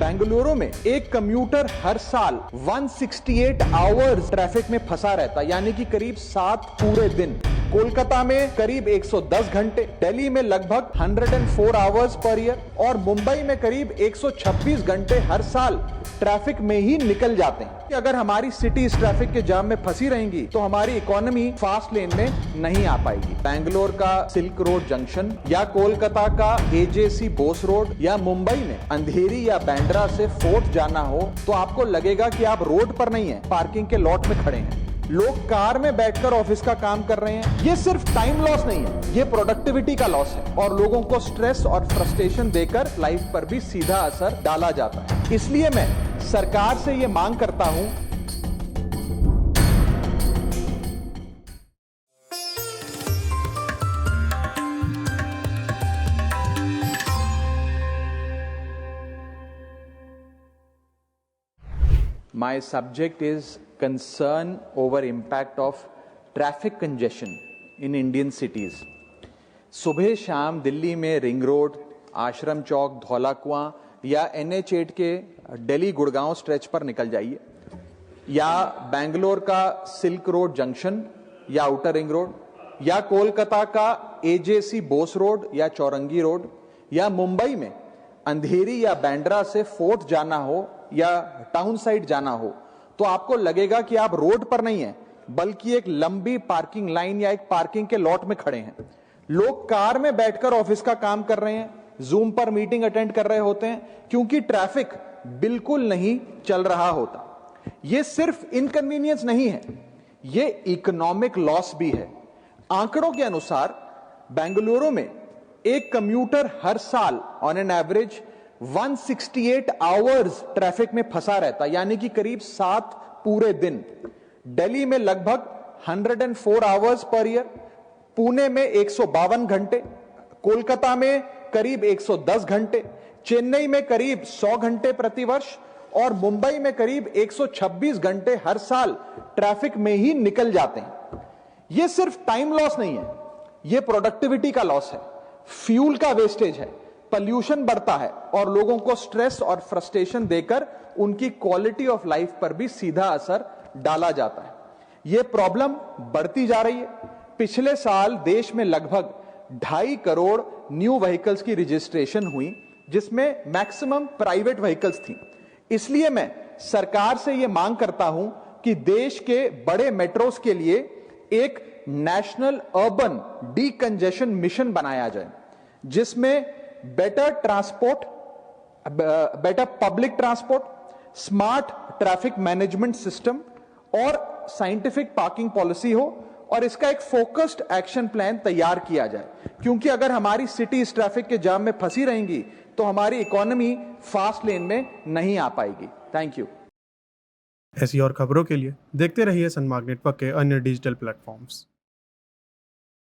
बेंगलुरु में एक कम्यूटर हर साल 168 आवर्स ट्रैफिक में फंसा रहता, यानी कि करीब 7 पूरे दिन। कोलकाता में करीब 110 घंटे, दिल्ली में लगभग 104 आवर्स पर ईयर और मुंबई में करीब 126 घंटे हर साल ट्रैफिक में ही निकल जाते हैं। कि अगर हमारी सिटी इस ट्रैफिक के जाम में फंसी रहेंगी तो हमारी इकोनॉमी फास्ट लेन में नहीं आ पाएगी। बैंगलोर का सिल्क रोड जंक्शन या कोलकाता का एजेसी बोस रोड या मुंबई में अंधेरी या बैंड्रा से फोर्ट जाना हो तो आपको लगेगा कि आप रोड पर नहीं है, पार्किंग के लॉट में खड़े हैं। लोग कार में बैठकर ऑफिस का काम कर रहे हैं। ये सिर्फ टाइम लॉस नहीं है, ये प्रोडक्टिविटी का लॉस है और लोगों को स्ट्रेस और फ्रस्ट्रेशन देकर लाइफ पर भी सीधा असर डाला जाता है। इसलिए मैं सरकार से ये मांग करता हूं My subject is concern over impact of traffic congestion in Indian cities. सुबह शाम दिल्ली में रिंग रोड, आश्रम चौक, धौला कुआं या NH8 के दिल्ली गुड़गांव स्ट्रेच पर निकल जाइए या बेंगलोर का सिल्क रोड जंक्शन या आउटर रिंग रोड या कोलकाता का AJC बोस रोड या चौरंगी रोड या मुंबई में अंधेरी या बैंड्रा से फोर्ट जाना हो या टाउन साइड जाना हो तो आपको लगेगा कि आप रोड पर नहीं है, बल्कि एक लंबी पार्किंग लाइन या एक पार्किंग के लॉट में खड़े हैं। लोग कार में बैठकर ऑफिस का काम कर रहे हैं, जूम पर मीटिंग अटेंड कर रहे होते हैं क्योंकि ट्रैफिक बिल्कुल नहीं चल रहा होता। यह सिर्फ इनकन्वीनियंस नहीं है, यह इकोनॉमिक लॉस भी है। आंकड़ों के अनुसार बेंगलुरु में एक कम्यूटर हर साल on an average 168 hours traffic में फंसा रहता, यानी कि करीब 7 पूरे दिन। दिल्ली में लगभग 104 आवर्स पर ईयर, पुणे में 152 घंटे, कोलकाता में करीब 110 घंटे, चेन्नई में करीब 100 घंटे प्रतिवर्ष और मुंबई में करीब 126 घंटे हर साल ट्रैफिक में ही निकल जाते हैं। यह सिर्फ टाइम लॉस नहीं है, यह प्रोडक्टिविटी का लॉस है, फ्यूल का वेस्टेज है, पॉल्यूशन बढ़ता है और लोगों को स्ट्रेस और फ्रस्ट्रेशन देकर उनकी क्वालिटी ऑफ लाइफ पर भी सीधा असर डाला जाता है। यह प्रॉब्लम बढ़ती जा रही है। पिछले साल देश में लगभग 2.5 करोड़ न्यू व्हीकल्स की रजिस्ट्रेशन हुई, जिसमें मैक्सिमम प्राइवेट व्हीकल्स थी। इसलिए मैं सरकार से यह मांग करता हूं कि देश के बड़े मेट्रोस के लिए एक नेशनल अर्बन डीकंजेशन मिशन बनाया जाए, जिसमें better transport, better public transport, smart traffic management system और साइंटिफिक पार्किंग पॉलिसी हो और इसका एक फोकस्ड एक्शन प्लान तैयार किया जाए। क्योंकि अगर हमारी सिटी इस ट्रैफिक के जाम में फंसी रहेंगी तो हमारी इकोनॉमी फास्ट लेन में नहीं आ पाएगी। Thank you. ऐसी और खबरों के लिए देखते रहिए सनमार्ग नेटवर्क के अन्य डिजिटल प्लेटफॉर्म्स।